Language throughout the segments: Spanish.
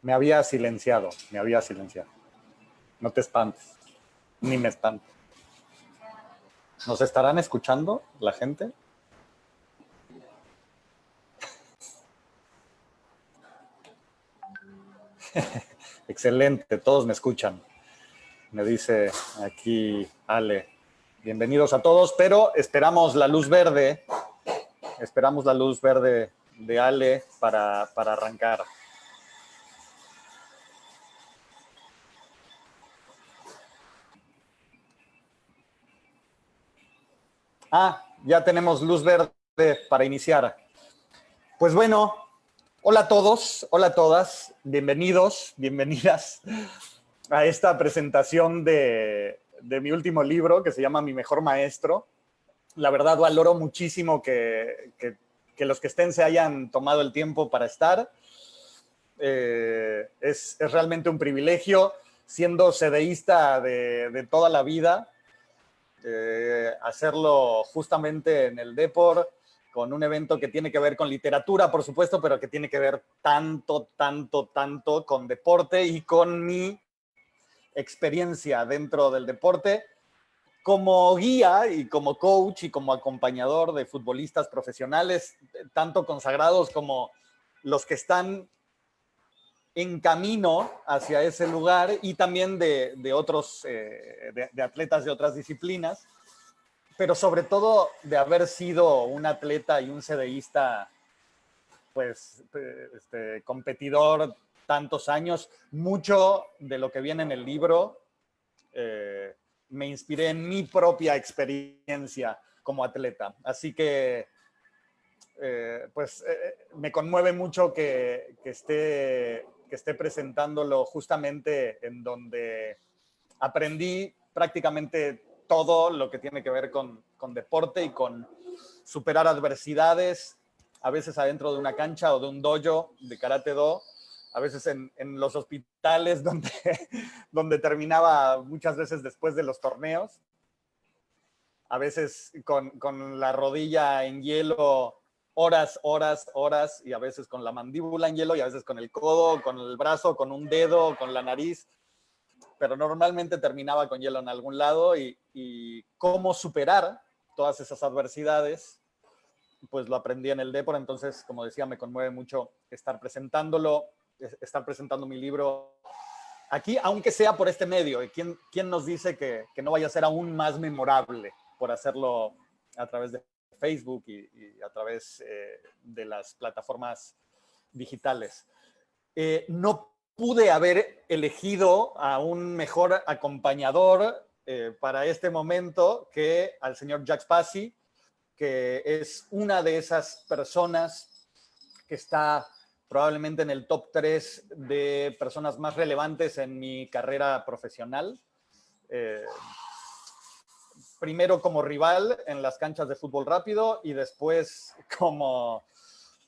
Me había silenciado. No te espantes, ni me espantes. ¿Nos estarán escuchando la gente? Excelente, todos me escuchan. Me dice aquí Ale. Bienvenidos a todos, pero esperamos la luz verde. Esperamos la luz verde de Ale para arrancar. Ya tenemos luz verde para iniciar. Pues bueno, hola a todos, hola a todas, bienvenidos, bienvenidas a esta presentación de mi último libro que se llama Mi Mejor Maestro. La verdad valoro muchísimo que los que estén se hayan tomado el tiempo para estar. Es realmente un privilegio, siendo sedeísta de toda la vida, hacerlo justamente en el Depor, con un evento que tiene que ver con literatura, por supuesto, pero que tiene que ver tanto con deporte y con mi experiencia dentro del deporte como guía y como coach y como acompañador de futbolistas profesionales, tanto consagrados como los que están en camino hacia ese lugar, y también de otros, de atletas de otras disciplinas, pero sobre todo de haber sido un atleta y un sedeísta, pues, competidor tantos años. Mucho de lo que viene en el libro me inspiré en mi propia experiencia como atleta. Así que, me conmueve mucho que esté presentándolo justamente en donde aprendí prácticamente todo lo que tiene que ver con deporte y con superar adversidades, a veces adentro de una cancha o de un dojo de Karate Do, a veces en los hospitales donde terminaba muchas veces después de los torneos, a veces con la rodilla en hielo horas, y a veces con la mandíbula en hielo, y a veces con el codo, con el brazo, con un dedo, con la nariz, pero normalmente terminaba con hielo en algún lado, y cómo superar todas esas adversidades, pues lo aprendí en el Depor. Entonces, como decía, me conmueve mucho estar presentando mi libro aquí, aunque sea por este medio. ¿Quién nos dice que no vaya a ser aún más memorable por hacerlo a través de Facebook y a través de las plataformas digitales? No pude haber elegido a un mejor acompañador para este momento que al señor Jacques Passy, que es una de esas personas que está probablemente en el top 3 de personas más relevantes en mi carrera profesional. Primero como rival en las canchas de fútbol rápido, y después como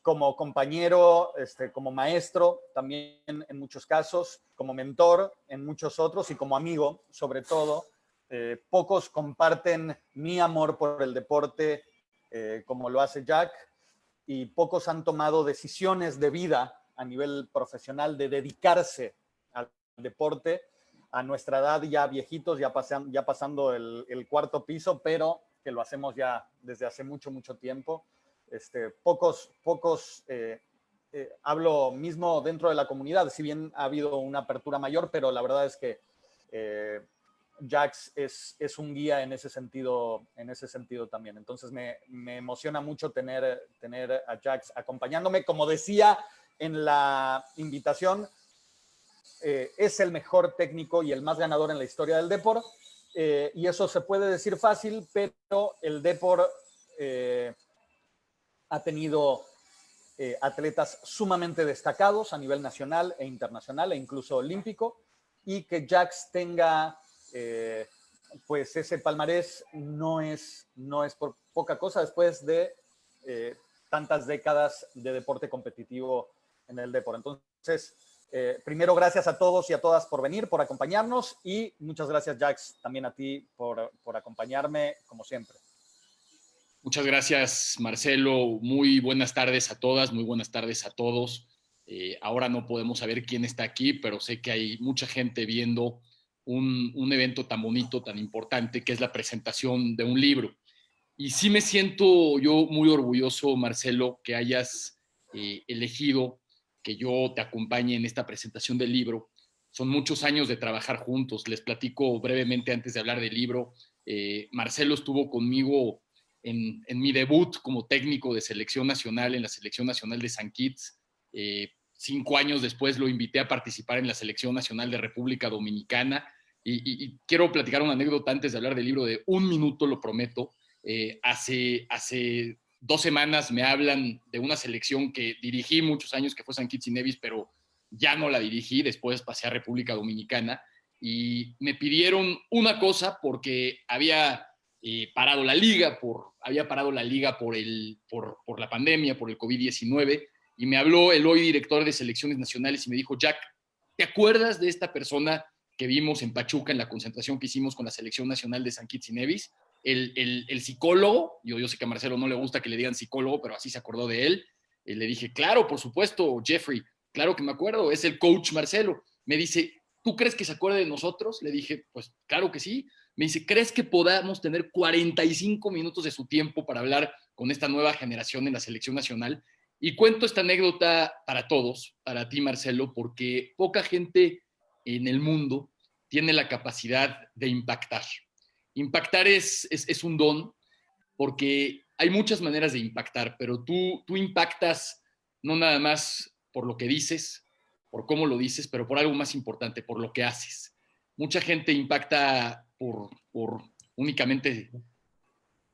compañero, como maestro también en muchos casos, como mentor en muchos otros, y como amigo sobre todo. Pocos comparten mi amor por el deporte como lo hace Jack, y pocos han tomado decisiones de vida a nivel profesional de dedicarse al deporte a nuestra edad, ya viejitos, ya pasando el cuarto piso, pero que lo hacemos ya desde hace mucho tiempo. Pocos hablo mismo dentro de la comunidad, si bien ha habido una apertura mayor, pero la verdad es que Jax es un guía en ese sentido también. Entonces me emociona mucho tener a Jax acompañándome. Como decía en la invitación, es el mejor técnico y el más ganador en la historia del Depor, y eso se puede decir fácil, pero el Depor ha tenido atletas sumamente destacados a nivel nacional e internacional, e incluso olímpico, y que Jax tenga pues ese palmarés no es por poca cosa después de tantas décadas de deporte competitivo en el Depor. Entonces, primero, gracias a todos y a todas por venir, por acompañarnos, y muchas gracias, Jax, también a ti por acompañarme, como siempre. Muchas gracias, Marcelo. Muy buenas tardes a todas, muy buenas tardes a todos. Ahora no podemos saber quién está aquí, pero sé que hay mucha gente viendo un evento tan bonito, tan importante, que es la presentación de un libro. Y sí me siento yo muy orgulloso, Marcelo, que hayas elegido que yo te acompañe en esta presentación del libro. Son muchos años de trabajar juntos. Les platico brevemente antes de hablar del libro. Marcelo estuvo conmigo en mi debut como técnico de selección nacional en la Selección Nacional de San Kitts. 5 años después lo invité a participar en la Selección Nacional de República Dominicana. Y quiero platicar una anécdota antes de hablar del libro de un minuto, lo prometo. Hace 2 semanas me hablan de una selección que dirigí muchos años, que fue San Kitts y Nevis, pero ya no la dirigí, después pasé a República Dominicana y me pidieron una cosa porque había parado la liga, por la pandemia, por el COVID-19, y me habló el hoy director de selecciones nacionales y me dijo: Jack, ¿te acuerdas de esta persona que vimos en Pachuca en la concentración que hicimos con la selección nacional de San Kitts y Nevis? El psicólogo, yo sé que a Marcelo no le gusta que le digan psicólogo, pero así se acordó de él. Le dije: claro, por supuesto, Jeffrey, claro que me acuerdo, es el coach Marcelo. Me dice: ¿tú crees que se acuerde de nosotros? Le dije: pues claro que sí. Me dice: ¿crees que podamos tener 45 minutos de su tiempo para hablar con esta nueva generación en la selección nacional? Y cuento esta anécdota para todos, para ti, Marcelo, porque poca gente en el mundo tiene la capacidad de impactar. Impactar es un don, porque hay muchas maneras de impactar, pero tú impactas no nada más por lo que dices, por cómo lo dices, pero por algo más importante, por lo que haces. Mucha gente impacta por únicamente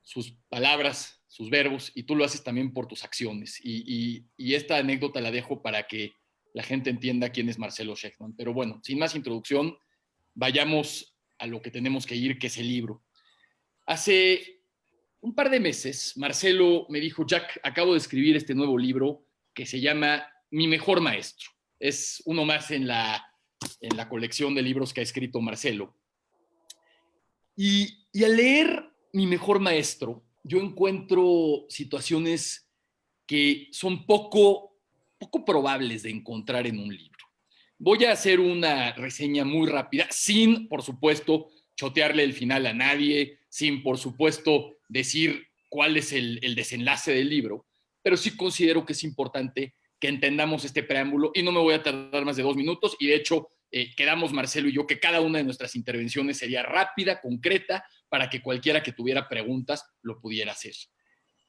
sus palabras, sus verbos, y tú lo haces también por tus acciones. Y esta anécdota la dejo para que la gente entienda quién es Marcelo Shechtman. Pero bueno, sin más introducción, vayamos a lo que tenemos que ir, que es el libro. Hace un par de meses, Marcelo me dijo: Jack, acabo de escribir este nuevo libro que se llama Mi mejor maestro. Es uno más en la colección de libros que ha escrito Marcelo. Y al leer Mi mejor maestro, yo encuentro situaciones que son poco probables de encontrar en un libro. Voy a hacer una reseña muy rápida, sin, por supuesto, chotearle el final a nadie, sin, por supuesto, decir cuál es el desenlace del libro, pero sí considero que es importante que entendamos este preámbulo y no me voy a tardar más de 2 minutos y de hecho quedamos Marcelo y yo que cada una de nuestras intervenciones sería rápida, concreta, para que cualquiera que tuviera preguntas lo pudiera hacer.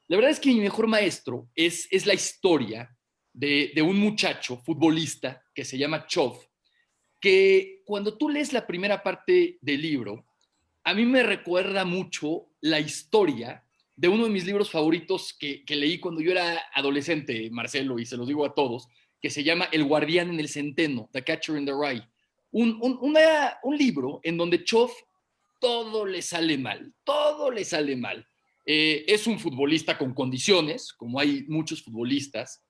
La verdad es que Mi mejor maestro es la historia de un muchacho futbolista que se llama Chov, que cuando tú lees la primera parte del libro, a mí me recuerda mucho la historia de uno de mis libros favoritos que leí cuando yo era adolescente, Marcelo, y se los digo a todos, que se llama El guardián en el centeno, The Catcher in the Rye. Un libro en donde Chov todo le sale mal, todo le sale mal. Es un futbolista con condiciones, como hay muchos futbolistas,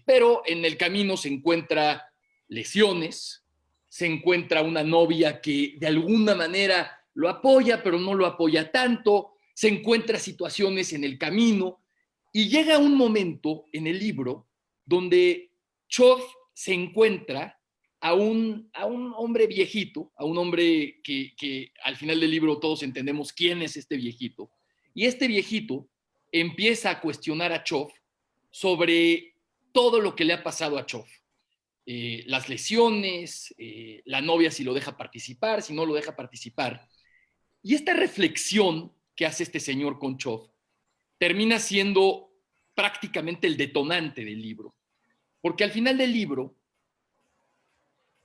pero en el camino se encuentra lesiones, se encuentra una novia que de alguna manera lo apoya, pero no lo apoya tanto, se encuentra situaciones en el camino y llega un momento en el libro donde Chov se encuentra a un hombre viejito, a un hombre que al final del libro todos entendemos quién es este viejito. Y este viejito empieza a cuestionar a Chov sobre todo lo que le ha pasado a Chov. Las lesiones, la novia si lo deja participar, si no lo deja participar. Y esta reflexión que hace este señor con Chov termina siendo prácticamente el detonante del libro. Porque al final del libro,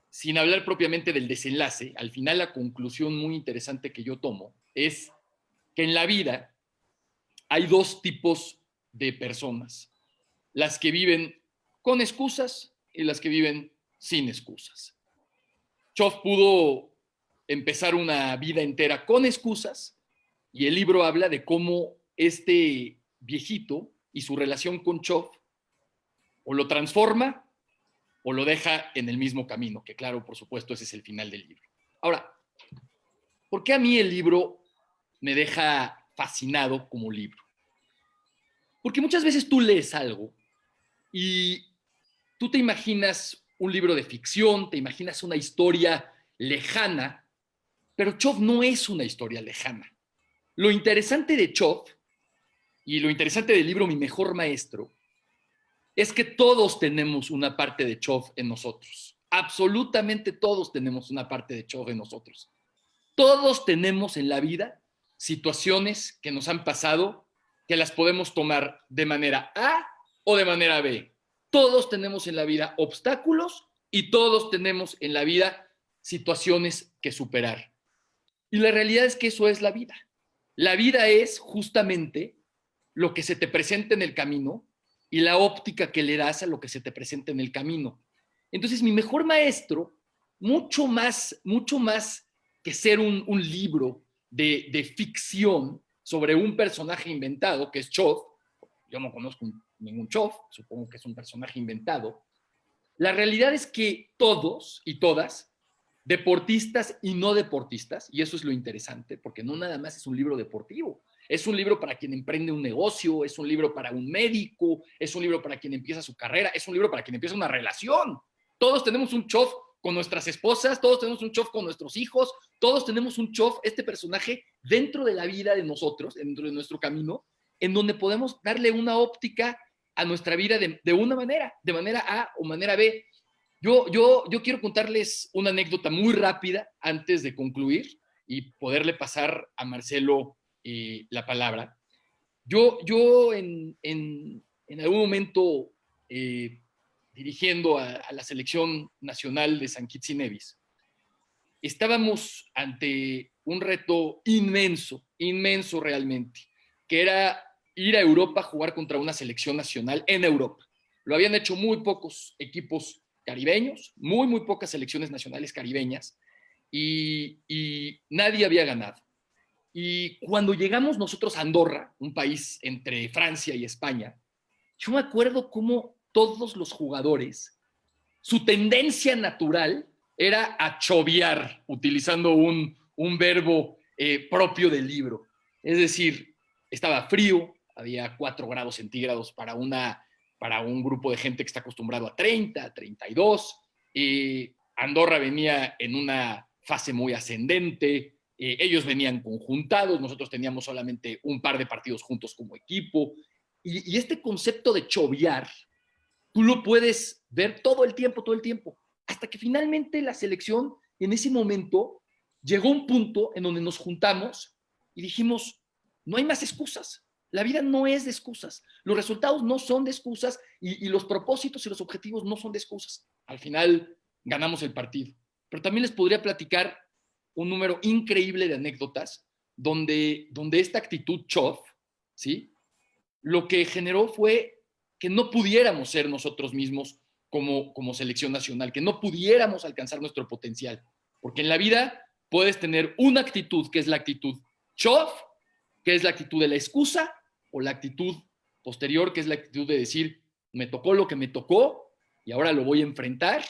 sin hablar propiamente del desenlace, al final la conclusión muy interesante que yo tomo es que en la vida hay dos tipos de personas: las que viven con excusas y las que viven sin excusas. Chov pudo empezar una vida entera con excusas y el libro habla de cómo este viejito y su relación con Chov o lo transforma o lo deja en el mismo camino, que claro, por supuesto, ese es el final del libro. Ahora, ¿por qué a mí el libro me deja fascinado como libro? Porque muchas veces tú lees algo y tú te imaginas un libro de ficción, te imaginas una historia lejana, pero Chov no es una historia lejana. Lo interesante de Chov y lo interesante del libro Mi Mejor Maestro es que todos tenemos una parte de Chov en nosotros. Absolutamente todos tenemos una parte de Chov en nosotros. Todos tenemos en la vida situaciones que nos han pasado que las podemos tomar de manera A o de manera B. Todos tenemos en la vida obstáculos y todos tenemos en la vida situaciones que superar. Y la realidad es que eso es la vida. La vida es justamente lo que se te presenta en el camino y la óptica que le das a lo que se te presenta en el camino. Entonces, Mi Mejor Maestro, mucho más que ser un libro de ficción sobre un personaje inventado, que es Chov, yo no conozco ningún Chov, supongo que es un personaje inventado, la realidad es que todos y todas, deportistas y no deportistas, y eso es lo interesante, porque no nada más es un libro deportivo, es un libro para quien emprende un negocio, es un libro para un médico, es un libro para quien empieza su carrera, es un libro para quien empieza una relación. Todos tenemos un Chov con nuestras esposas, todos tenemos un Chov con nuestros hijos, todos tenemos un Chov, este personaje, dentro de la vida de nosotros, dentro de nuestro camino, en donde podemos darle una óptica a nuestra vida de una manera, de manera A o manera B. Yo quiero contarles una anécdota muy rápida antes de concluir y poderle pasar a Marcelo la palabra. Yo en algún momento, dirigiendo a la selección nacional de San Kitts y Nevis, estábamos ante un reto inmenso, inmenso realmente, que era ir a Europa a jugar contra una selección nacional en Europa. Lo habían hecho muy pocos equipos caribeños, muy pocas selecciones nacionales caribeñas, y nadie había ganado. Y cuando llegamos nosotros a Andorra, un país entre Francia y España, yo me acuerdo cómo todos los jugadores, su tendencia natural era a choviar, utilizando un verbo propio del libro. Es decir, estaba frío, había 4 grados centígrados para un grupo de gente que está acostumbrado a 30, 32. Andorra venía en una fase muy ascendente, ellos venían conjuntados, nosotros teníamos solamente un par de partidos juntos como equipo. Y este concepto de choviar, tú lo puedes ver todo el tiempo, hasta que finalmente la selección, en ese momento, llegó a un punto en donde nos juntamos y dijimos, no hay más excusas. La vida no es de excusas. Los resultados no son de excusas y los propósitos y los objetivos no son de excusas. Al final ganamos el partido. Pero también les podría platicar un número increíble de anécdotas donde esta actitud Chov, ¿sí?, lo que generó fue que no pudiéramos ser nosotros mismos como selección nacional, que no pudiéramos alcanzar nuestro potencial. Porque en la vida puedes tener una actitud que es la actitud Chov, que es la actitud de la excusa, o la actitud posterior, que es la actitud de decir, me tocó lo que me tocó y ahora lo voy a enfrentar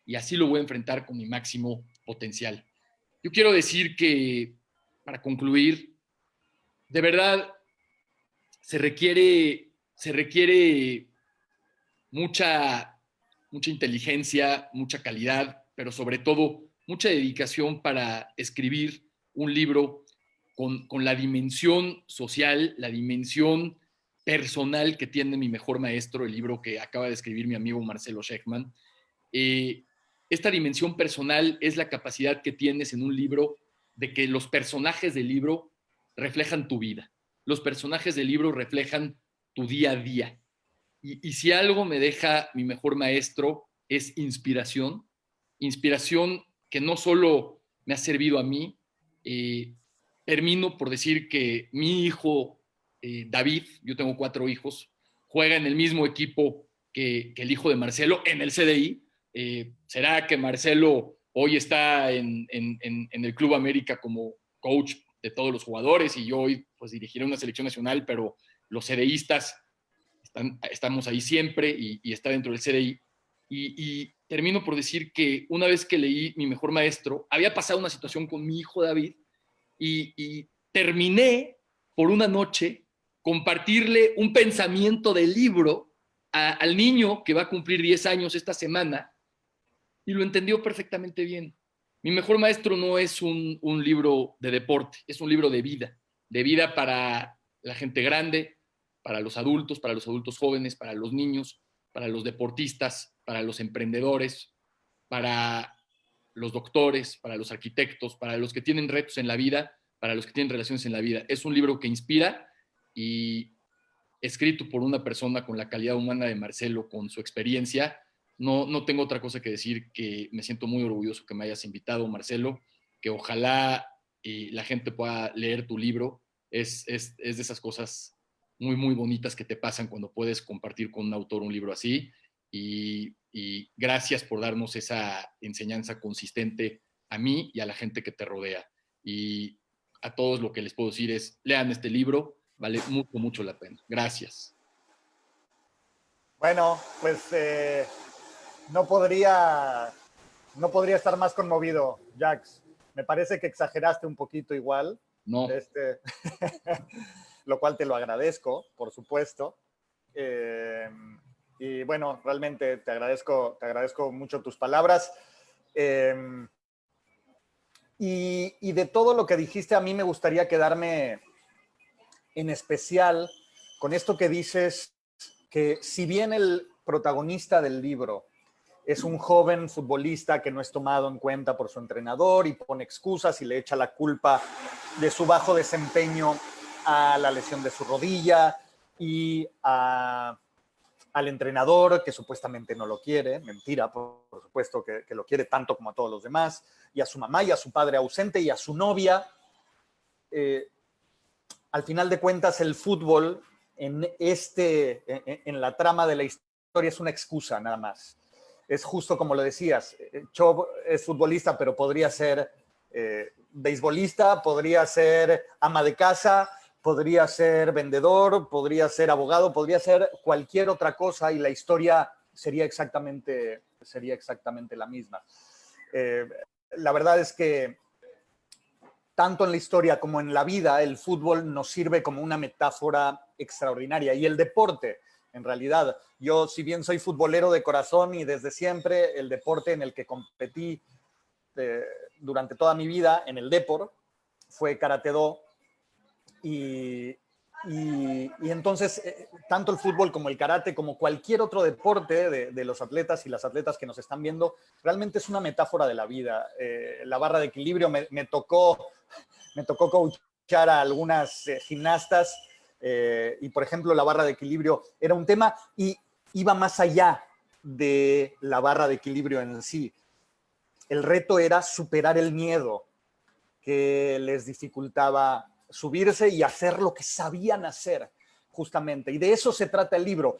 y así lo voy a enfrentar con mi máximo potencial. Yo quiero decir que, para concluir, de verdad se requiere mucha inteligencia, mucha calidad, pero sobre todo mucha dedicación para escribir un libro con la dimensión social, la dimensión personal que tiene Mi Mejor Maestro, el libro que acaba de escribir mi amigo Marcelo Shechtman. Esta dimensión personal es la capacidad que tienes en un libro de que los personajes del libro reflejan tu vida. Los personajes del libro reflejan tu día a día. Y si algo me deja Mi Mejor Maestro es inspiración. Inspiración que no solo me ha servido a mí. Termino por decir que mi hijo, David, yo tengo 4 hijos, juega en el mismo equipo que el hijo de Marcelo en el CDI. ¿Será que Marcelo hoy está en el Club América como coach de todos los jugadores y yo hoy pues dirigiré una selección nacional, pero los CDIstas estamos ahí siempre y está dentro del CDI? Y termino por decir que una vez que leí Mi Mejor Maestro, había pasado una situación con mi hijo David y terminé por una noche compartirle un pensamiento del libro al niño que va a cumplir 10 años esta semana y lo entendió perfectamente bien. Mi mejor maestro no es un libro de deporte, es un libro de vida para la gente grande, para los adultos jóvenes, para los niños, para los deportistas, para los emprendedores, para los doctores, para los arquitectos, para los que tienen retos en la vida, para los que tienen relaciones en la vida. Es un libro que inspira y escrito por una persona con la calidad humana de Marcelo, con su experiencia. No tengo otra cosa que decir, que me siento muy orgulloso que me hayas invitado, Marcelo, que ojalá la gente pueda leer tu libro. Es de esas cosas muy, muy bonitas que te pasan cuando puedes compartir con un autor un libro así. Y gracias por darnos esa enseñanza consistente a mí y a la gente que te rodea. Y a todos lo que les puedo decir es, lean este libro, vale mucho, mucho la pena. Gracias. Bueno, pues no podría, no podría estar más conmovido, Jax. Me parece que exageraste un poquito igual, No, este, lo cual te lo agradezco, por supuesto. Y bueno, realmente te agradezco mucho tus palabras. Eh, y de todo lo que dijiste, a mí me gustaría quedarme en especial con esto que dices, que si bien el protagonista del libro es un joven futbolista que no es tomado en cuenta por su entrenador y pone excusas y le echa la culpa de su bajo desempeño a la lesión de su rodilla y al entrenador que supuestamente no lo quiere, mentira, por supuesto que lo quiere tanto como a todos los demás, y a su mamá y a su padre ausente y a su novia. Al final de cuentas, el fútbol en la trama de la historia es una excusa nada más. Es justo como lo decías, Chob es futbolista, pero podría ser beisbolista, podría ser ama de casa, podría ser vendedor, podría ser abogado, podría ser cualquier otra cosa y la historia sería exactamente la misma. Eh, la verdad es que tanto en la historia como en la vida, el fútbol nos sirve como una metáfora extraordinaria. Y el deporte, en realidad, yo si bien soy futbolero de corazón y desde siempre, el deporte en el que competí durante toda mi vida, en el Depor, fue Karate Do. Y, y entonces, tanto el fútbol como el karate, como cualquier otro deporte de los atletas y las atletas que nos están viendo, realmente es una metáfora de la vida. La barra de equilibrio me tocó coachar a algunas gimnastas y, por ejemplo, la barra de equilibrio era un tema y iba más allá de la barra de equilibrio en sí. El reto era superar el miedo que les dificultaba subirse y hacer lo que sabían hacer, justamente. Y de eso se trata el libro.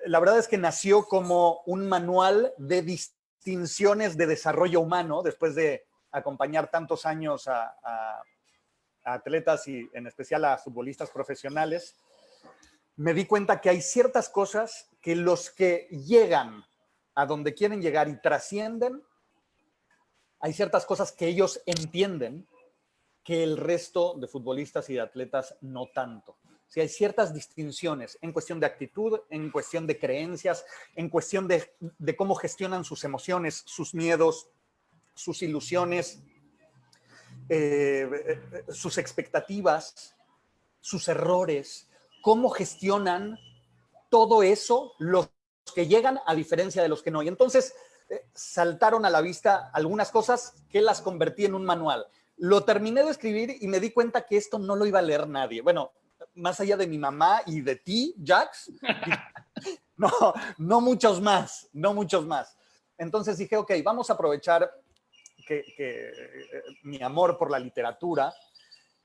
La verdad es que nació como un manual de distinciones de desarrollo humano, después de acompañar tantos años a atletas y en especial a futbolistas profesionales. Me di cuenta que hay ciertas cosas que los que llegan a donde quieren llegar y trascienden, hay ciertas cosas que ellos entienden que el resto de futbolistas y de atletas no tanto. Si hay ciertas distinciones en cuestión de actitud, en cuestión de creencias, en cuestión de cómo gestionan sus emociones, sus miedos, sus ilusiones, sus expectativas, sus errores, cómo gestionan todo eso los que llegan a diferencia de los que no. Y entonces saltaron a la vista algunas cosas que las convertí en un manual. Lo terminé de escribir y me di cuenta que esto no lo iba a leer nadie. Bueno, más allá de mi mamá y de ti, Jax, no, no muchos más, no muchos más. Entonces dije, ok, vamos a aprovechar mi amor por la literatura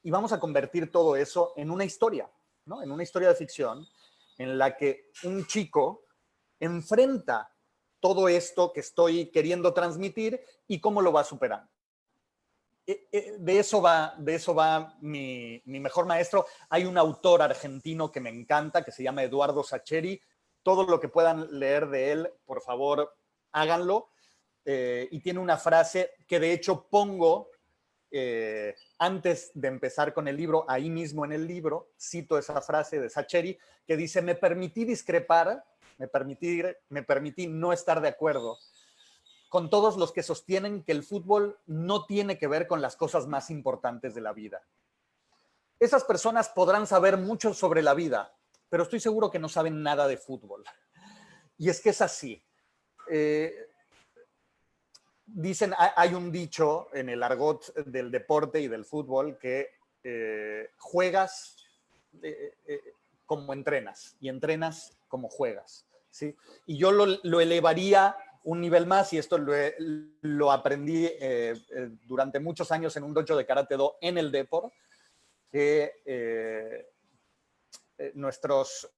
y vamos a convertir todo eso en una historia, ¿no? En una historia de ficción en la que un chico enfrenta todo esto que estoy queriendo transmitir y cómo lo va superando. De eso va mi mejor maestro. Hay un autor argentino que me encanta, que se llama Eduardo Sacheri. Todo lo que puedan leer de él, por favor, háganlo. Y tiene una frase que de hecho pongo antes de empezar con el libro, ahí mismo en el libro, cito esa frase de Sacheri, que dice, me permití discrepar me permití no estar de acuerdo con todos los que sostienen que el fútbol no tiene que ver con las cosas más importantes de la vida. Esas personas podrán saber mucho sobre la vida, pero estoy seguro que no saben nada de fútbol. Y es que es así. Dicen, hay un dicho en el argot del deporte y del fútbol que juegas como entrenas y entrenas como juegas, ¿sí? Y yo lo elevaría un nivel más, y esto lo aprendí durante muchos años en un dojo de Karate Do en el Depor, que nuestros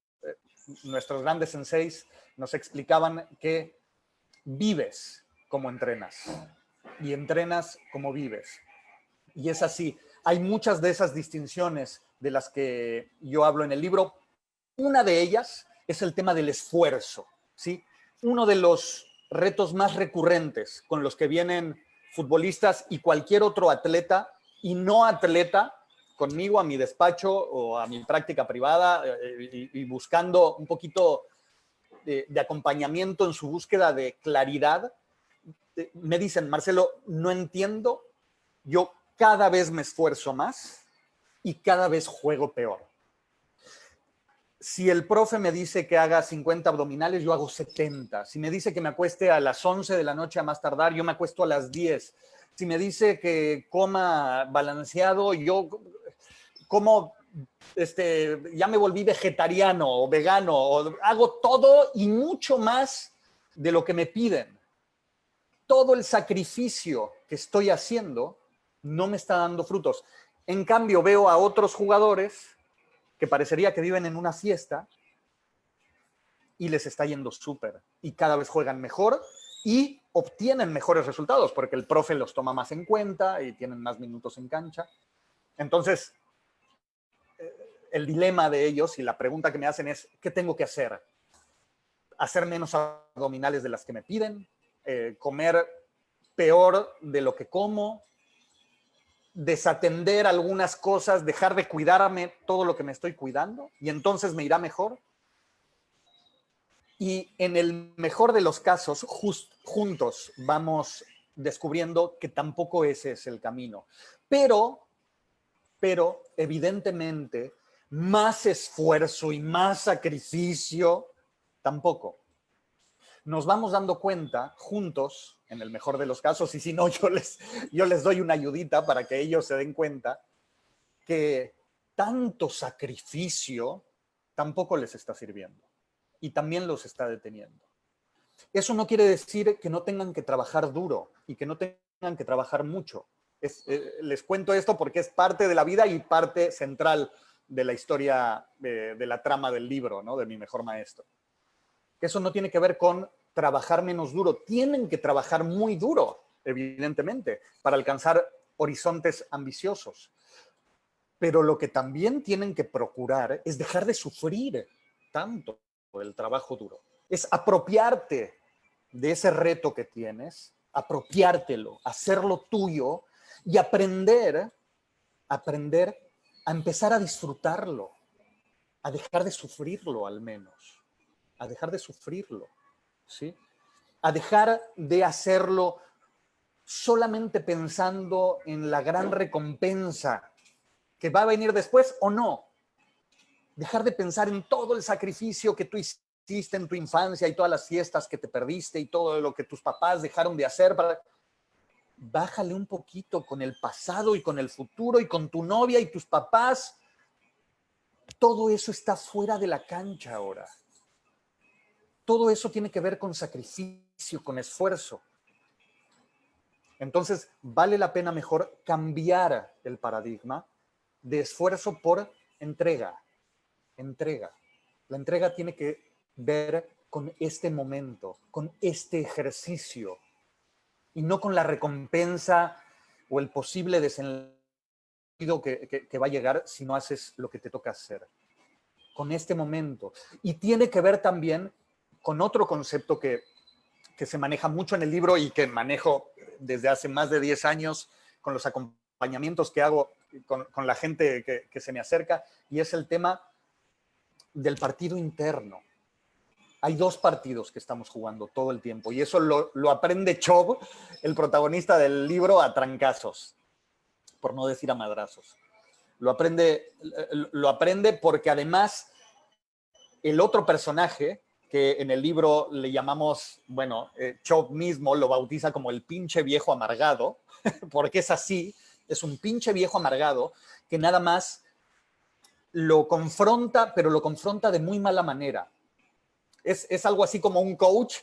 grandes senseis nos explicaban que vives como entrenas y entrenas como vives. Y es así. Hay muchas de esas distinciones de las que yo hablo en el libro. Una de ellas es el tema del esfuerzo, ¿sí? Uno de los retos más recurrentes con los que vienen futbolistas y cualquier otro atleta y no atleta conmigo a mi despacho o a mi práctica privada y buscando un poquito de acompañamiento en su búsqueda de claridad, me dicen, Marcelo, no entiendo, yo cada vez me esfuerzo más y cada vez juego peor. Si el profe me dice que haga 50 abdominales, yo hago 70. Si me dice que me acueste a las 11 de la noche a más tardar, yo me acuesto a las 10. Si me dice que coma balanceado, yo como ya me volví vegetariano o vegano, o hago todo y mucho más de lo que me piden. Todo el sacrificio que estoy haciendo no me está dando frutos. En cambio, veo a otros jugadores que parecería que viven en una fiesta y les está yendo súper. Y cada vez juegan mejor y obtienen mejores resultados porque el profe los toma más en cuenta y tienen más minutos en cancha. Entonces, el dilema de ellos y la pregunta que me hacen es, ¿qué tengo que hacer? ¿Hacer menos abdominales de las que me piden? ¿Comer peor de lo que como? ¿Desatender algunas cosas? ¿Dejar de cuidarme todo lo que me estoy cuidando? ¿Y entonces me irá mejor? Y en el mejor de los casos, juntos vamos descubriendo que tampoco ese es el camino. Pero evidentemente, más esfuerzo y más sacrificio, tampoco. Nos vamos dando cuenta juntos, en el mejor de los casos, y si no, yo les doy una ayudita para que ellos se den cuenta que tanto sacrificio tampoco les está sirviendo y también los está deteniendo. Eso no quiere decir que no tengan que trabajar duro y que no tengan que trabajar mucho. Les cuento esto porque es parte de la vida y parte central de la historia, de la trama del libro, ¿no? De Mi Mejor Maestro. Eso no tiene que ver con trabajar menos duro. Tienen que trabajar muy duro, evidentemente, para alcanzar horizontes ambiciosos. Pero lo que también tienen que procurar es dejar de sufrir tanto el trabajo duro. Es apropiarte de ese reto que tienes, apropiártelo, hacerlo tuyo y aprender a empezar a disfrutarlo, a dejar de sufrirlo al menos, a dejar de sufrirlo, ¿sí? A dejar de hacerlo solamente pensando en la gran recompensa que va a venir después o no. Dejar de pensar en todo el sacrificio que tú hiciste en tu infancia y todas las fiestas que te perdiste y todo lo que tus papás dejaron de hacer para... Bájale un poquito con el pasado y con el futuro y con tu novia y tus papás. Todo eso está fuera de la cancha ahora. Todo eso tiene que ver con sacrificio, con esfuerzo. Entonces, vale la pena mejor cambiar el paradigma de esfuerzo por entrega. Entrega. La entrega tiene que ver con este momento, con este ejercicio, y no con la recompensa o el posible desenlace que va a llegar si no haces lo que te toca hacer. Con este momento. Y tiene que ver también con otro concepto que se maneja mucho en el libro y que manejo desde hace más de 10 años con los acompañamientos que hago con la gente que se me acerca, y es el tema del partido interno. hay dos partidos que estamos jugando todo el tiempo y eso lo aprende Chob, el protagonista del libro, a trancazos, por no decir a madrazos. Lo aprende porque además el otro personaje, que en el libro le llamamos, bueno, Chob mismo lo bautiza como el pinche viejo amargado, porque es así, es un pinche viejo amargado que nada más lo confronta, pero lo confronta de muy mala manera. Es algo así como un coach,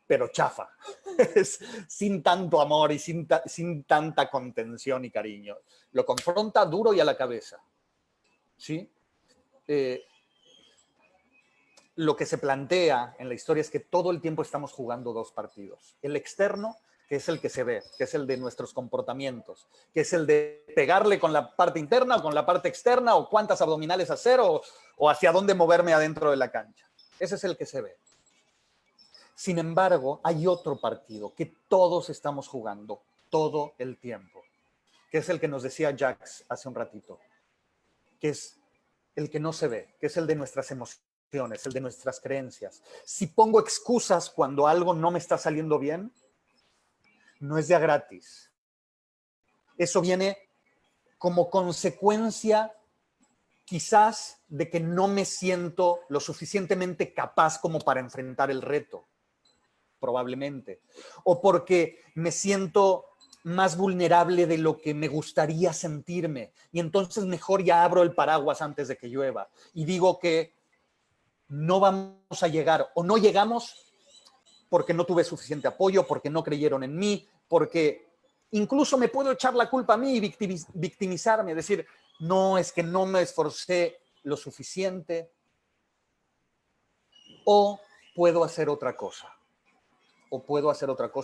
pero chafa, sin tanto amor y sin tanta contención y cariño. Lo confronta duro y a la cabeza. ¿Sí? Lo que se plantea en la historia es que todo el tiempo estamos jugando dos partidos. El externo, que es el que se ve, que es el de nuestros comportamientos, que es el de pegarle con la parte interna o con la parte externa, o cuántas abdominales hacer, o hacia dónde moverme adentro de la cancha. Ese es el que se ve. Sin embargo, hay otro partido que todos estamos jugando todo el tiempo, que es el que nos decía Jax hace un ratito, que es el que no se ve, que es el de nuestras emociones, el de nuestras creencias. Si pongo excusas cuando algo no me está saliendo bien, no es de a gratis. Eso viene como consecuencia quizás de que no me siento lo suficientemente capaz como para enfrentar el reto, probablemente. O porque me siento más vulnerable de lo que me gustaría sentirme. Y entonces mejor ya abro el paraguas antes de que llueva. Y digo que no vamos a llegar o no llegamos porque no tuve suficiente apoyo, porque no creyeron en mí, porque incluso me puedo echar la culpa a mí y victimizarme, decir, no, es que no me esforcé lo suficiente, o puedo hacer otra cosa,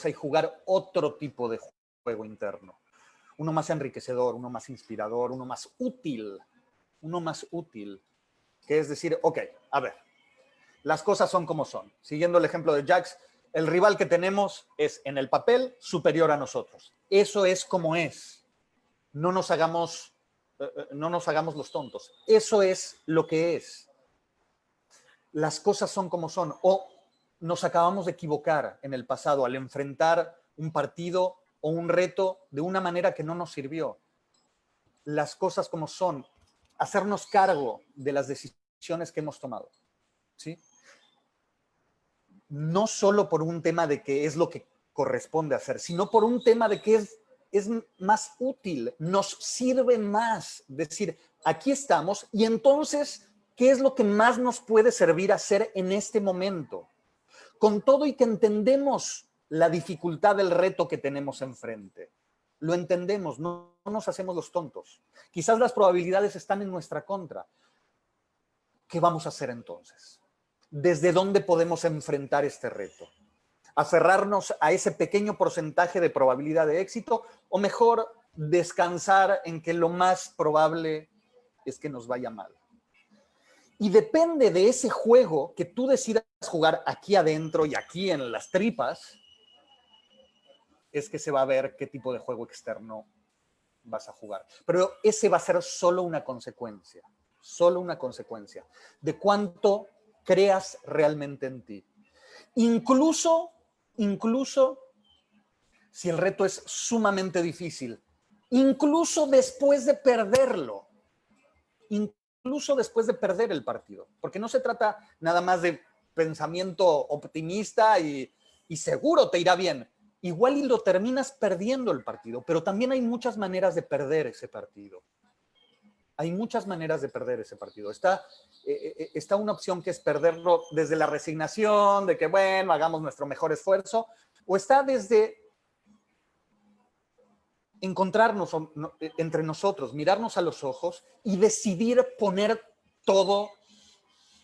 y jugar otro tipo de juego interno, uno más enriquecedor, uno más inspirador, uno más útil, que es decir, ok, a ver, las cosas son como son. Siguiendo el ejemplo de Jax, el rival que tenemos es en el papel superior a nosotros. Eso es como es. No nos hagamos los tontos. Eso es lo que es. Las cosas son como son. O nos acabamos de equivocar en el pasado al enfrentar un partido o un reto de una manera que no nos sirvió. Las cosas como son. Hacernos cargo de las decisiones que hemos tomado. ¿Sí? No solo por un tema de que es lo que corresponde hacer, sino por un tema de que es más útil, nos sirve más. Decir, aquí estamos y entonces, ¿qué es lo que más nos puede servir hacer en este momento? Con todo y que entendemos la dificultad del reto que tenemos enfrente. Lo entendemos, no nos hacemos los tontos. Quizás las probabilidades están en nuestra contra. ¿Qué vamos a hacer entonces? ¿Desde dónde podemos enfrentar este reto? ¿Aferrarnos a ese pequeño porcentaje de probabilidad de éxito o mejor descansar en que lo más probable es que nos vaya mal? Y depende de ese juego que tú decidas jugar aquí adentro y aquí en las tripas, es que se va a ver qué tipo de juego externo vas a jugar. Pero ese va a ser solo una consecuencia de cuánto creas realmente en ti. Incluso si el reto es sumamente difícil, incluso después de perderlo, incluso después de perder el partido, porque no se trata nada más de pensamiento optimista y seguro te irá bien. Igual y lo terminas perdiendo el partido, pero también hay muchas maneras de perder ese partido. Está una opción que es perderlo desde la resignación, de que, bueno, hagamos nuestro mejor esfuerzo, o está desde encontrarnos entre nosotros, mirarnos a los ojos y decidir poner todo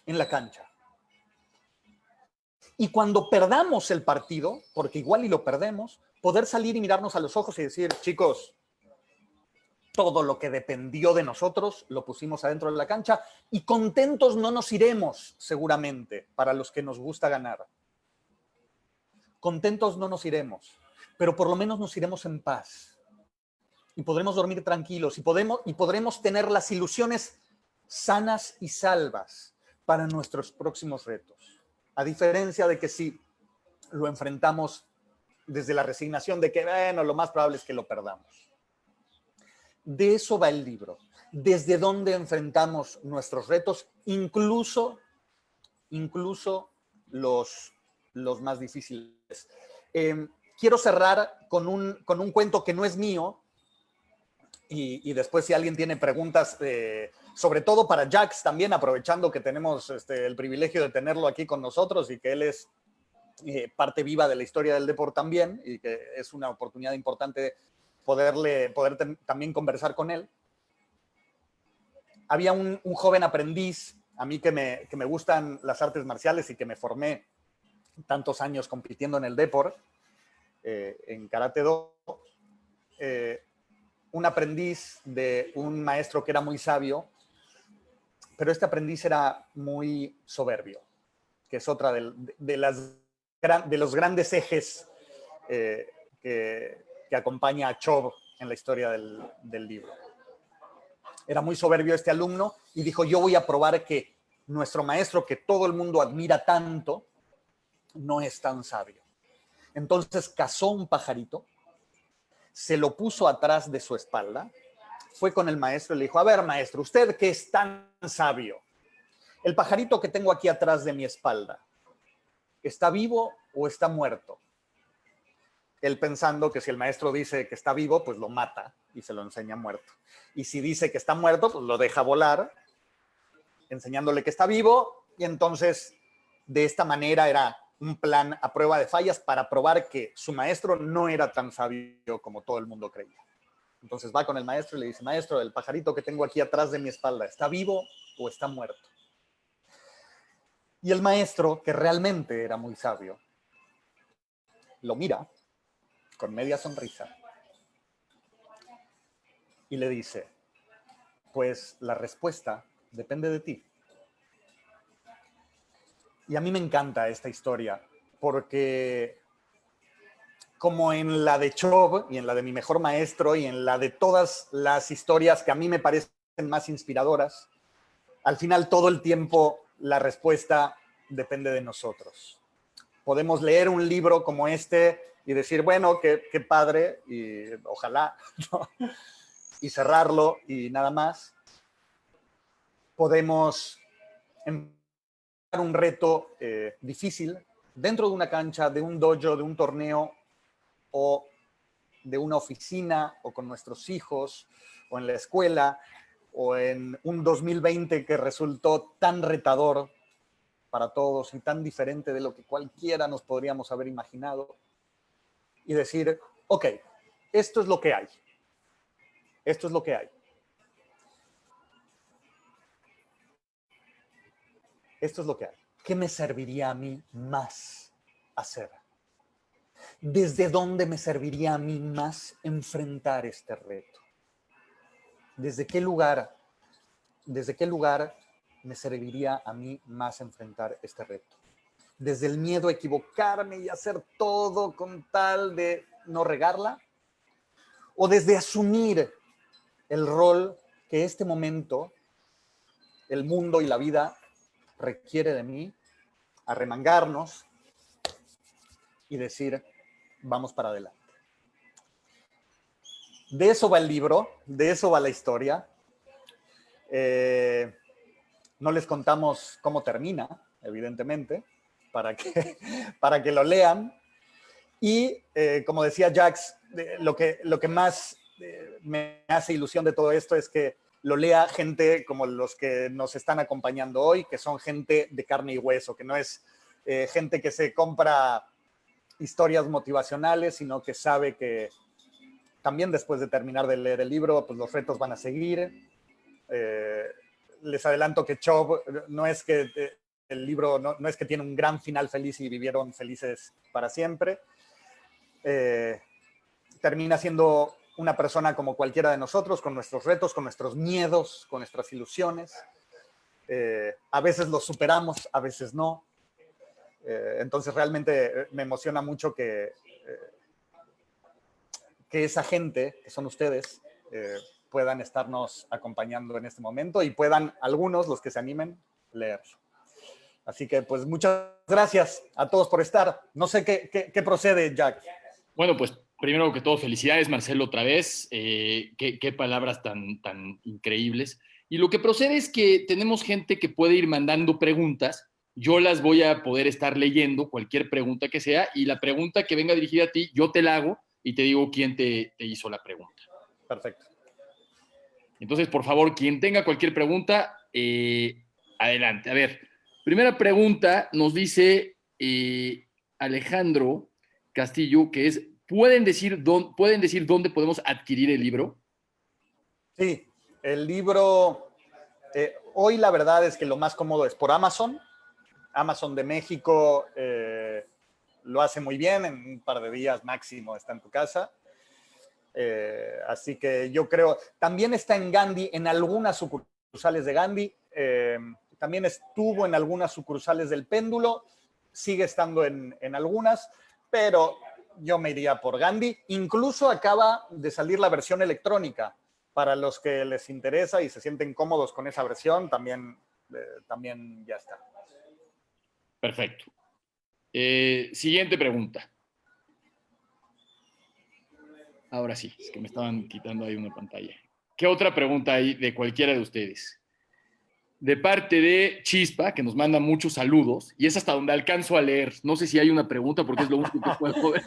en la cancha. Y cuando perdamos el partido, porque igual y lo perdemos, poder salir y mirarnos a los ojos y decir, chicos, todo lo que dependió de nosotros lo pusimos adentro de la cancha y contentos no nos iremos, seguramente, para los que nos gusta ganar. Contentos no nos iremos, pero por lo menos nos iremos en paz. Y podremos dormir tranquilos y podremos tener las ilusiones sanas y salvas para nuestros próximos retos. A diferencia de que si lo enfrentamos desde la resignación de que, bueno, lo más probable es que lo perdamos. De eso va el libro. Desde dónde enfrentamos nuestros retos, incluso los más difíciles. Quiero cerrar con un cuento que no es mío, y después si alguien tiene preguntas, sobre todo para Jax también, aprovechando que tenemos el privilegio de tenerlo aquí con nosotros y que él es parte viva de la historia del deporte también, y que es una oportunidad importante poder también conversar con él. Había un joven aprendiz, a mí que me gustan las artes marciales y que me formé tantos años compitiendo en el deporte, en Karate Do, un aprendiz de un maestro que era muy sabio, pero este aprendiz era muy soberbio, que es otra de los grandes ejes que acompaña a Chob en la historia del libro. Era muy soberbio este alumno y dijo, yo voy a probar que nuestro maestro, que todo el mundo admira tanto, no es tan sabio. Entonces cazó un pajarito, se lo puso atrás de su espalda, fue con el maestro y le dijo, a ver, maestro, usted que es tan sabio, el pajarito que tengo aquí atrás de mi espalda, ¿está vivo o está muerto? Él pensando que si el maestro dice que está vivo, pues lo mata y se lo enseña muerto. Y si dice que está muerto, pues lo deja volar, enseñándole que está vivo, y entonces de esta manera era un plan a prueba de fallas para probar que su maestro no era tan sabio como todo el mundo creía. Entonces va con el maestro y le dice, maestro, el pajarito que tengo aquí atrás de mi espalda, ¿está vivo o está muerto? Y el maestro, que realmente era muy sabio, lo mira con media sonrisa y le dice, pues la respuesta depende de ti. Y a mí me encanta esta historia porque, como en la de Chob y en la de Mi Mejor Maestro y en la de todas las historias que a mí me parecen más inspiradoras, al final todo el tiempo la respuesta depende de nosotros. Podemos leer un libro como este y decir, bueno, qué padre, y ojalá, ¿no? Y cerrarlo y nada más. Podemos enfrentar un reto difícil dentro de una cancha, de un dojo, de un torneo, o de una oficina, o con nuestros hijos, o en la escuela, o en un 2020 que resultó tan retador para todos y tan diferente de lo que cualquiera nos podríamos haber imaginado, y decir, ok, esto es lo que hay. Esto es lo que hay. Esto es lo que hay. ¿Qué me serviría a mí más hacer? ¿Desde dónde me serviría a mí más enfrentar este reto? ¿Desde qué lugar me serviría a mí más enfrentar este reto? ¿Desde el miedo a equivocarme y hacer todo con tal de no regarla? ¿O desde asumir el rol que este momento, el mundo y la vida requiere de mí, arremangarnos y decir, vamos para adelante? De eso va el libro, de eso va la historia. No les contamos cómo termina, evidentemente, para que lo lean. Y como decía Jax, lo que más me hace ilusión de todo esto es que lo lea gente como los que nos están acompañando hoy, que son gente de carne y hueso, que no es gente que se compra historias motivacionales, sino que sabe que también después de terminar de leer el libro, pues los retos van a seguir. Les adelanto que Chob no es que el libro no es que tiene un gran final feliz y vivieron felices para siempre. Termina siendo una persona como cualquiera de nosotros, con nuestros retos, con nuestros miedos, con nuestras ilusiones. A veces los superamos, a veces no. Entonces realmente me emociona mucho que esa gente, que son ustedes, puedan estarnos acompañando en este momento y puedan algunos, los que se animen, leer. Así que pues muchas gracias a todos por estar. No sé qué procede, Jack. Bueno, pues primero que todo, felicidades, Marcelo, otra vez. Qué palabras tan increíbles. Y lo que procede es que tenemos gente que puede ir mandando preguntas. Yo las voy a poder estar leyendo, cualquier pregunta que sea, y la pregunta que venga dirigida a ti, yo te la hago y te digo quién te hizo la pregunta. Perfecto. Entonces, por favor, quien tenga cualquier pregunta, adelante. A ver, primera pregunta nos dice Alejandro Castillo, que es, ¿pueden decir dónde podemos adquirir el libro? Sí, el libro, hoy la verdad es que lo más cómodo es por Amazon. Amazon de México lo hace muy bien, en un par de días máximo está en tu casa. Así que yo creo, también está en Gandhi, en algunas sucursales de Gandhi, también estuvo en algunas sucursales del Péndulo, sigue estando en algunas, pero yo me iría por Gandhi. Incluso acaba de salir la versión electrónica. Para los que les interesa y se sienten cómodos con esa versión, también ya está. Perfecto. Siguiente pregunta. Ahora sí, es que me estaban quitando ahí una pantalla. ¿Qué otra pregunta hay de cualquiera de ustedes? De parte de Chispa, que nos manda muchos saludos, y es hasta donde alcanzo a leer. No sé si hay una pregunta porque es lo único que puedo ver.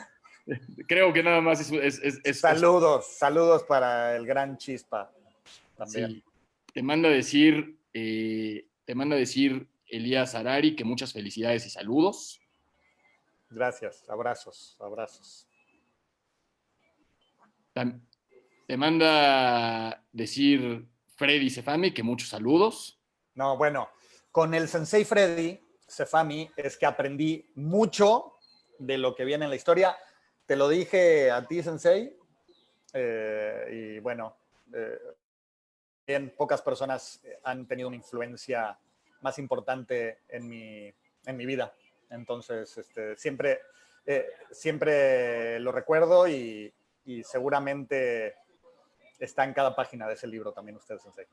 Creo que nada más es saludos para el gran Chispa también. Sí. Te manda a decir Elías Harari que muchas felicidades y saludos. Gracias, abrazos. Te manda decir Freddy Cefami que muchos saludos. No, bueno, con el Sensei Freddy Cefami es que aprendí mucho de lo que viene en la historia. Te lo dije a ti, Sensei, y bueno, bien pocas personas han tenido una influencia más importante en mi vida. Entonces, siempre lo recuerdo y seguramente está en cada página de ese libro también usted, Sensei.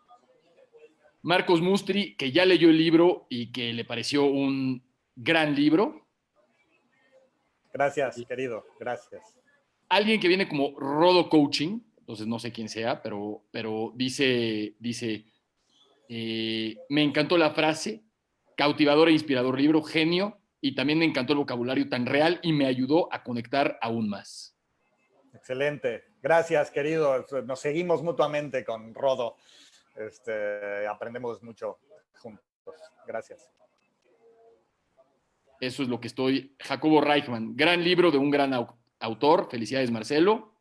Marcos Mustri, que ya leyó el libro y que le pareció un gran libro. Gracias, querido, gracias. Alguien que viene como Rodo Coaching, entonces no sé quién sea, pero dice me encantó la frase, cautivador e inspirador libro, genio, y también me encantó el vocabulario tan real y me ayudó a conectar aún más. Excelente. Gracias, querido. Nos seguimos mutuamente con Rodo. Aprendemos mucho juntos. Gracias. Eso es lo que estoy. Jacobo Reichman, gran libro de un gran autor. Felicidades, Marcelo.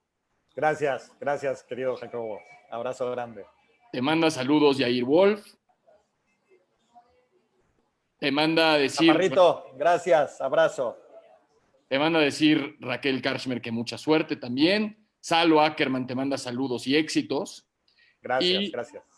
Gracias, querido Jacobo. Abrazo grande. Te manda saludos Yair Wolf. Te manda a decir... Chaparrito, gracias, abrazo. Te manda a decir Raquel Karchmer que mucha suerte también. Salo Ackerman te manda saludos y éxitos. Gracias,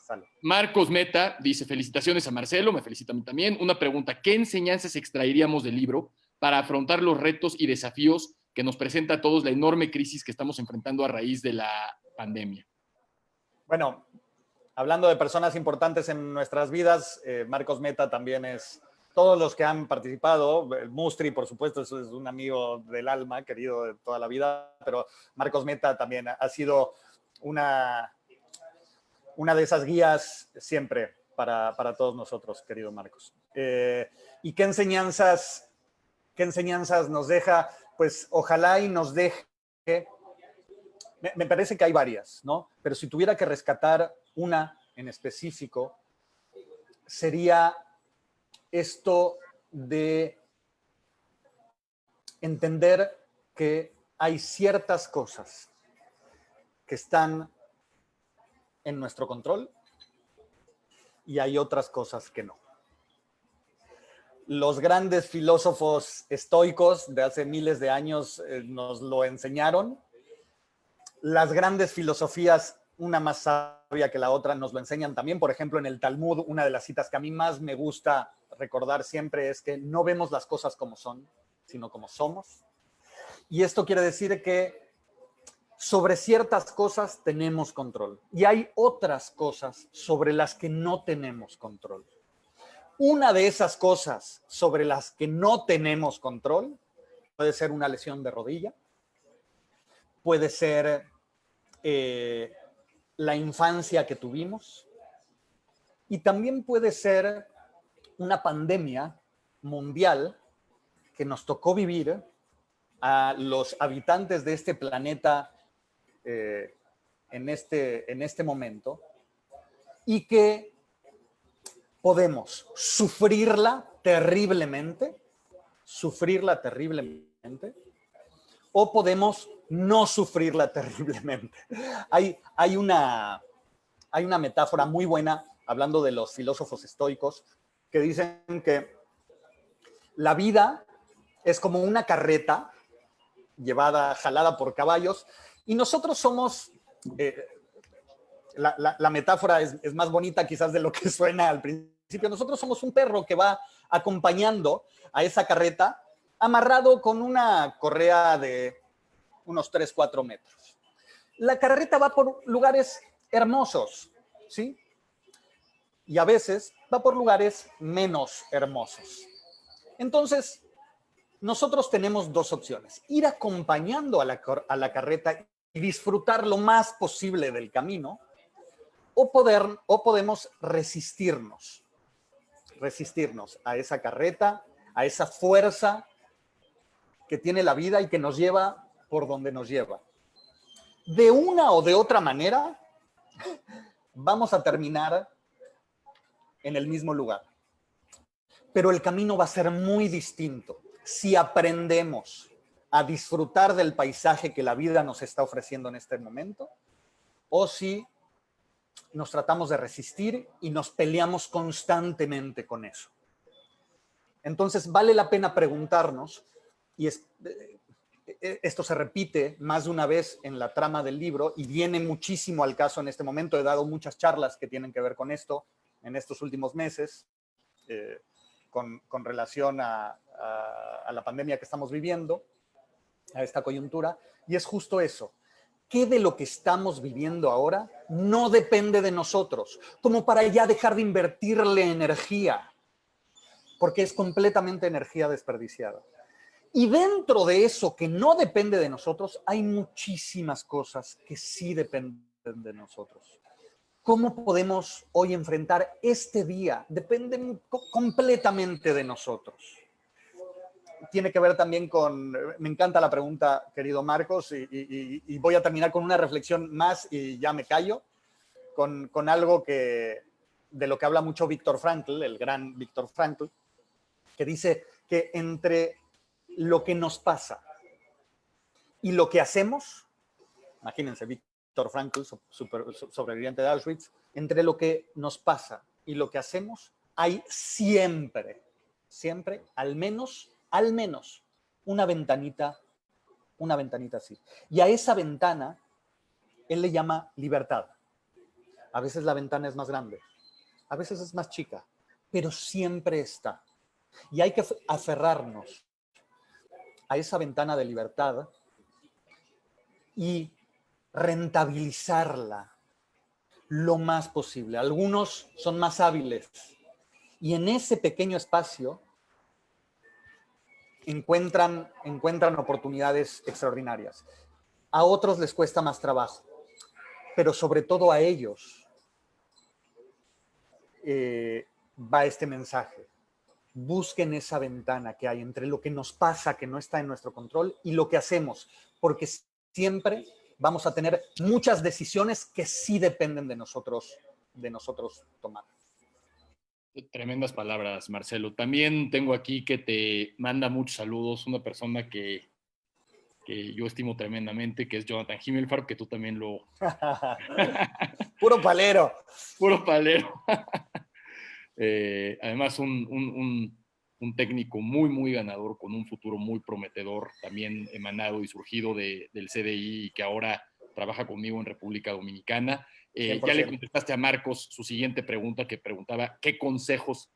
Salo. Marcos Meta dice, felicitaciones a Marcelo, me felicita a mí también. Una pregunta, ¿qué enseñanzas extraeríamos del libro para afrontar los retos y desafíos que nos presenta a todos la enorme crisis que estamos enfrentando a raíz de la pandemia? Bueno, hablando de personas importantes en nuestras vidas, Marcos Meta también es, todos los que han participado, Mustri, por supuesto, es un amigo del alma, querido de toda la vida, pero Marcos Meta también ha sido una de esas guías siempre para todos nosotros, querido Marcos. ¿Y qué enseñanzas nos deja? Pues ojalá y nos deje, me parece que hay varias, ¿no? Pero si tuviera que rescatar una en específico, sería esto de entender que hay ciertas cosas que están en nuestro control y hay otras cosas que no. Los grandes filósofos estoicos de hace miles de años nos lo enseñaron. Las grandes filosofías, una más sabia que la otra, nos lo enseñan también. Por ejemplo, en el Talmud, una de las citas que a mí más me gusta recordar siempre es que no vemos las cosas como son, sino como somos. Y esto quiere decir que sobre ciertas cosas tenemos control y hay otras cosas sobre las que no tenemos control. Una de esas cosas sobre las que no tenemos control puede ser una lesión de rodilla, puede ser la infancia que tuvimos y también puede ser una pandemia mundial que nos tocó vivir a los habitantes de este planeta en este momento y que podemos sufrirla terriblemente, o podemos no sufrirla terriblemente. Hay una metáfora muy buena, hablando de los filósofos estoicos, que dicen que la vida es como una carreta jalada por caballos, y nosotros somos, la metáfora es más bonita quizás de lo que suena al principio, nosotros somos un perro que va acompañando a esa carreta amarrado con una correa de unos 3, 4 metros. La carreta va por lugares hermosos, ¿sí? Y a veces va por lugares menos hermosos. Entonces, nosotros tenemos dos opciones: ir acompañando a la carreta y disfrutar lo más posible del camino, o podemos resistirnos a esa carreta, a esa fuerza que tiene la vida y que nos lleva por donde nos lleva. De una o de otra manera, vamos a terminar en el mismo lugar. Pero el camino va a ser muy distinto si aprendemos a disfrutar del paisaje que la vida nos está ofreciendo en este momento, o si nos tratamos de resistir y nos peleamos constantemente con eso. Entonces vale la pena preguntarnos, y esto se repite más de una vez en la trama del libro y viene muchísimo al caso en este momento. He dado muchas charlas que tienen que ver con esto en estos últimos meses, con relación a la pandemia que estamos viviendo, a esta coyuntura, y es justo eso. ¿Qué de lo que estamos viviendo ahora no depende de nosotros? Como para ya dejar de invertirle energía, porque es completamente energía desperdiciada. Y dentro de eso que no depende de nosotros, hay muchísimas cosas que sí dependen de nosotros. ¿Cómo podemos hoy enfrentar este día? Depende completamente de nosotros. Tiene que ver también con, me encanta la pregunta, querido Marcos, y voy a terminar con una reflexión más y ya me callo, con algo de lo que habla mucho Viktor Frankl, el gran Viktor Frankl, que dice que entre lo que nos pasa y lo que hacemos, imagínense, Viktor Frankl, sobreviviente de Auschwitz, entre lo que nos pasa y lo que hacemos, hay siempre, al menos, una ventanita así. Y a esa ventana, él le llama libertad. A veces la ventana es más grande, a veces es más chica, pero siempre está. Y hay que aferrarnos a esa ventana de libertad y rentabilizarla lo más posible. Algunos son más hábiles y en ese pequeño espacio encuentran oportunidades extraordinarias. A otros les cuesta más trabajo, pero sobre todo a ellos va este mensaje. Busquen esa ventana que hay entre lo que nos pasa, que no está en nuestro control, y lo que hacemos, porque siempre vamos a tener muchas decisiones que sí dependen de nosotros tomar. Tremendas palabras, Marcelo. También tengo aquí que te manda muchos saludos una persona que yo estimo tremendamente, que es Jonathan Himmelfarb, que tú también lo... Puro palero. Puro palero. Además, un técnico muy, muy ganador, con un futuro muy prometedor, también emanado y surgido del CDI, y que ahora trabaja conmigo en República Dominicana. Ya le contestaste a Marcos su siguiente pregunta, que preguntaba qué consejos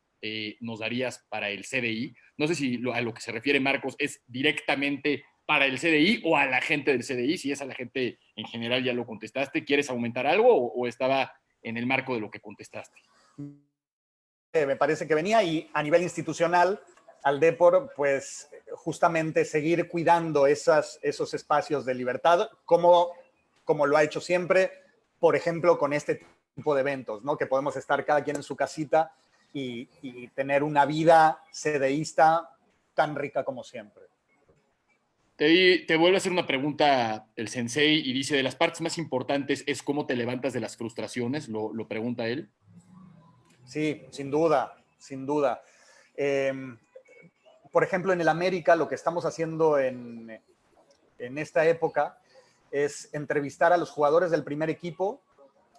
nos darías para el CDI. No sé si a lo que se refiere Marcos es directamente para el CDI o a la gente del CDI. Si es a la gente en general, ya lo contestaste. ¿Quieres aumentar algo o estaba en el marco de lo que contestaste? me parece que venía, y a nivel institucional, al Depor, pues justamente seguir cuidando esos espacios de libertad, como lo ha hecho siempre, por ejemplo, con este tipo de eventos, ¿no? Que podemos estar cada quien en su casita y tener una vida sedeísta tan rica como siempre. Te vuelve a hacer una pregunta el sensei y dice, de las partes más importantes es cómo te levantas de las frustraciones, lo pregunta él. Sí, sin duda, sin duda. Eh, por ejemplo, en el América, lo que estamos haciendo en esta época es entrevistar a los jugadores del primer equipo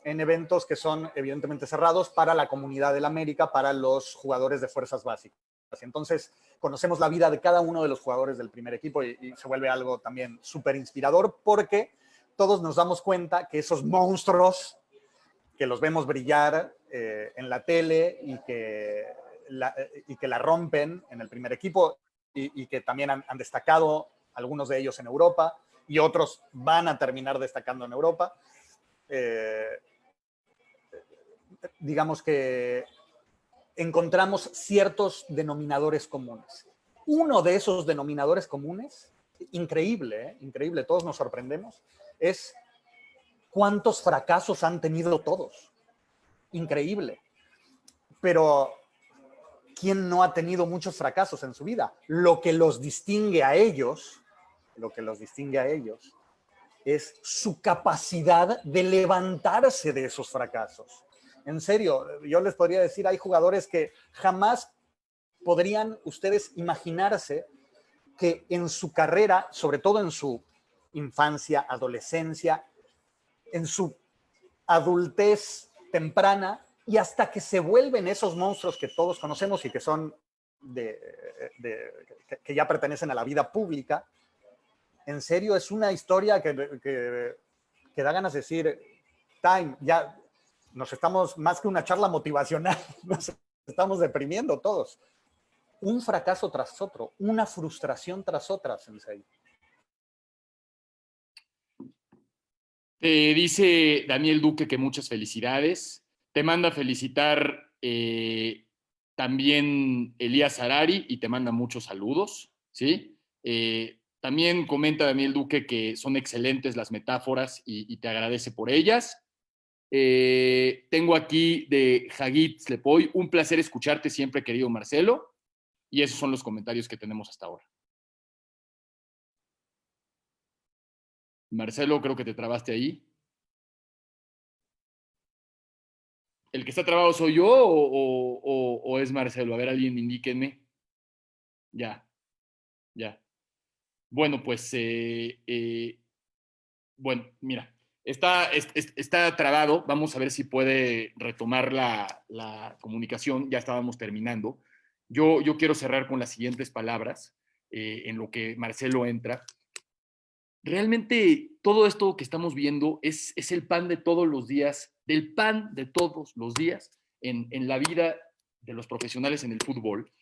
en eventos que son evidentemente cerrados para la comunidad del América, para los jugadores de fuerzas básicas. Entonces, conocemos la vida de cada uno de los jugadores del primer equipo y se vuelve algo también súper inspirador, porque todos nos damos cuenta que esos monstruos que los vemos brillar en la tele y que la rompen en el primer equipo y que también han destacado algunos de ellos en Europa y otros van a terminar destacando en Europa. Digamos que encontramos ciertos denominadores comunes. Uno de esos denominadores comunes, increíble, increíble, todos nos sorprendemos, es cuántos fracasos han tenido todos. Increíble. Pero ¿quién no ha tenido muchos fracasos en su vida? Lo que los distingue a ellos, es su capacidad de levantarse de esos fracasos. En serio, yo les podría decir, hay jugadores que jamás podrían ustedes imaginarse que en su carrera, sobre todo en su infancia, adolescencia, en su adultez temprana, y hasta que se vuelven esos monstruos que todos conocemos y que son que ya pertenecen a la vida pública. En serio, es una historia que da ganas de decir, Time, ya nos estamos, más que una charla motivacional, nos estamos deprimiendo todos. Un fracaso tras otro, una frustración tras otra, Sensei. Te dice Daniel Duque que muchas felicidades. Te manda a felicitar también Elías Harari y te manda muchos saludos, ¿sí? También comenta Daniel Duque que son excelentes las metáforas y te agradece por ellas. Tengo aquí de Hagit Slepoy, un placer escucharte siempre, querido Marcelo. Y esos son los comentarios que tenemos hasta ahora. Marcelo, creo que te trabaste ahí. ¿El que está trabado soy yo o es Marcelo? A ver, alguien indíquenme. Ya, ya. Bueno, pues, bueno, mira, está trabado. Vamos a ver si puede retomar la comunicación. Ya estábamos terminando. Yo quiero cerrar con las siguientes palabras en lo que Marcelo entra. Realmente todo esto que estamos viendo es el pan de todos los días, del pan de todos los días en la vida de los profesionales en el fútbol.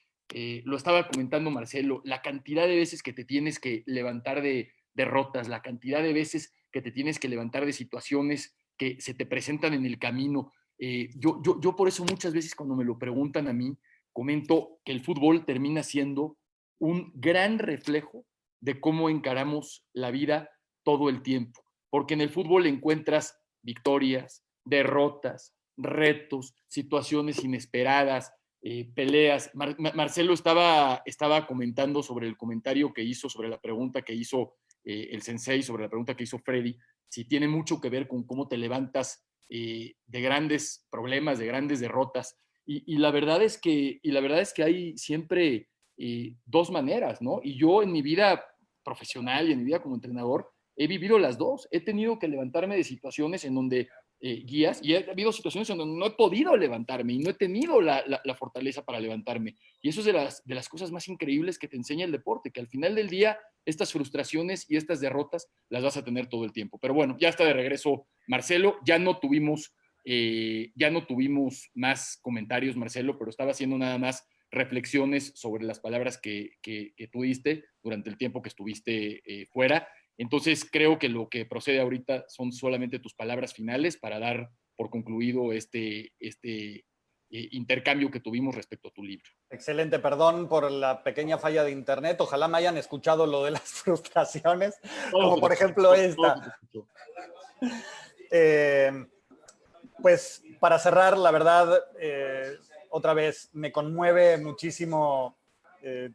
Lo estaba comentando Marcelo, la cantidad de veces que te tienes que levantar de derrotas, la cantidad de veces que te tienes que levantar de situaciones que se te presentan en el camino. Yo por eso muchas veces cuando me lo preguntan a mí, comento que el fútbol termina siendo un gran reflejo de cómo encaramos la vida todo el tiempo. Porque en el fútbol encuentras victorias, derrotas, retos, situaciones inesperadas, peleas. Marcelo estaba comentando sobre el comentario que hizo, sobre la pregunta que hizo el sensei, sobre la pregunta que hizo Freddy, si tiene mucho que ver con cómo te levantas de grandes problemas, de grandes derrotas. La verdad es que hay siempre dos maneras, ¿no? Y yo en mi vida profesional y en mi vida como entrenador he vivido las dos. He tenido que levantarme de situaciones en donde guías y ha habido situaciones en donde no he podido levantarme y no he tenido la fortaleza para levantarme. Y eso es de las cosas más increíbles que te enseña el deporte, que al final del día estas frustraciones y estas derrotas las vas a tener todo el tiempo. Pero bueno, ya está de regreso Marcelo. Ya no tuvimos más comentarios, Marcelo, pero estaba haciendo nada más reflexiones sobre las palabras que tú diste durante el tiempo que estuviste fuera. Entonces creo que lo que procede ahorita son solamente tus palabras finales para dar por concluido intercambio que tuvimos respecto a tu libro. Excelente, perdón por la pequeña falla de internet. Ojalá me hayan escuchado lo de las frustraciones, como por ejemplo esta. Pues para cerrar, la verdad, otra vez, me conmueve muchísimo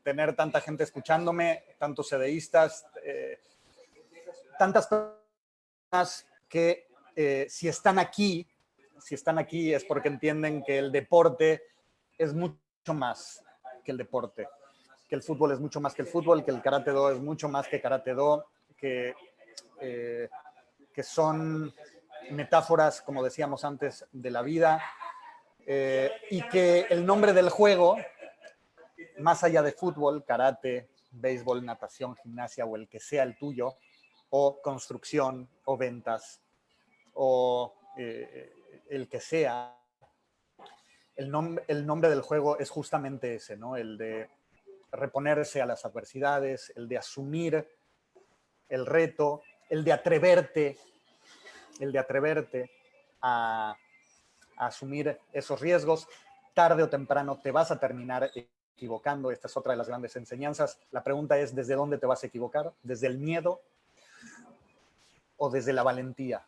tener tanta gente escuchándome, tantos CDistas, tantas personas que si están aquí es porque entienden que el deporte es mucho más que el deporte, que el fútbol es mucho más que el fútbol, que el karate-do es mucho más que karate-do, que son metáforas, como decíamos antes, de la vida, y que el nombre del juego, más allá de fútbol, karate, béisbol, natación, gimnasia o el que sea el tuyo, o construcción, o ventas, o el que sea, el nombre del juego es justamente ese, ¿no? El de reponerse a las adversidades, el de asumir el reto, el de atreverte a asumir esos riesgos. Tarde o temprano te vas a terminar equivocando. Esta es otra de las grandes enseñanzas. La pregunta es, ¿desde dónde te vas a equivocar? ¿Desde el miedo o desde la valentía?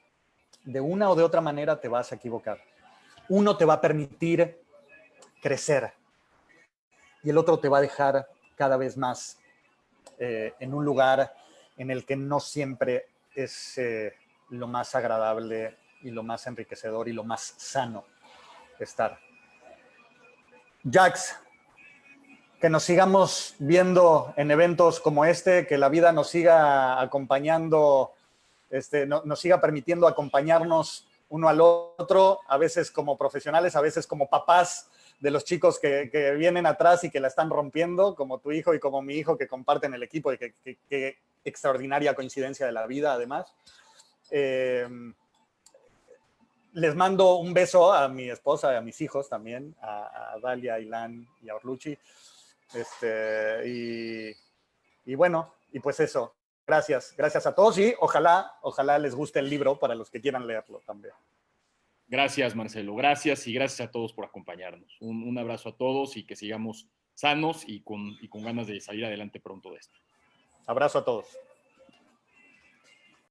De una o de otra manera te vas a equivocar. Uno te va a permitir crecer y el otro te va a dejar cada vez más en un lugar en el que no siempre es lo más agradable y lo más enriquecedor y lo más sano estar. Jax, que nos sigamos viendo en eventos como este, que la vida nos siga acompañando, nos siga permitiendo acompañarnos uno al otro, a veces como profesionales, a veces como papás de los chicos que vienen atrás y que la están rompiendo, como tu hijo y como mi hijo, que comparten el equipo y que extraordinaria coincidencia de la vida, además. Les mando un beso a mi esposa y a mis hijos también, a Dalia, a Ilan y a Orluchi. Y bueno, y pues eso. Gracias a todos y ojalá les guste el libro para los que quieran leerlo también. Gracias, Marcelo. Gracias y gracias a todos por acompañarnos. Un abrazo a todos y que sigamos sanos y con ganas de salir adelante pronto de esto. Abrazo a todos.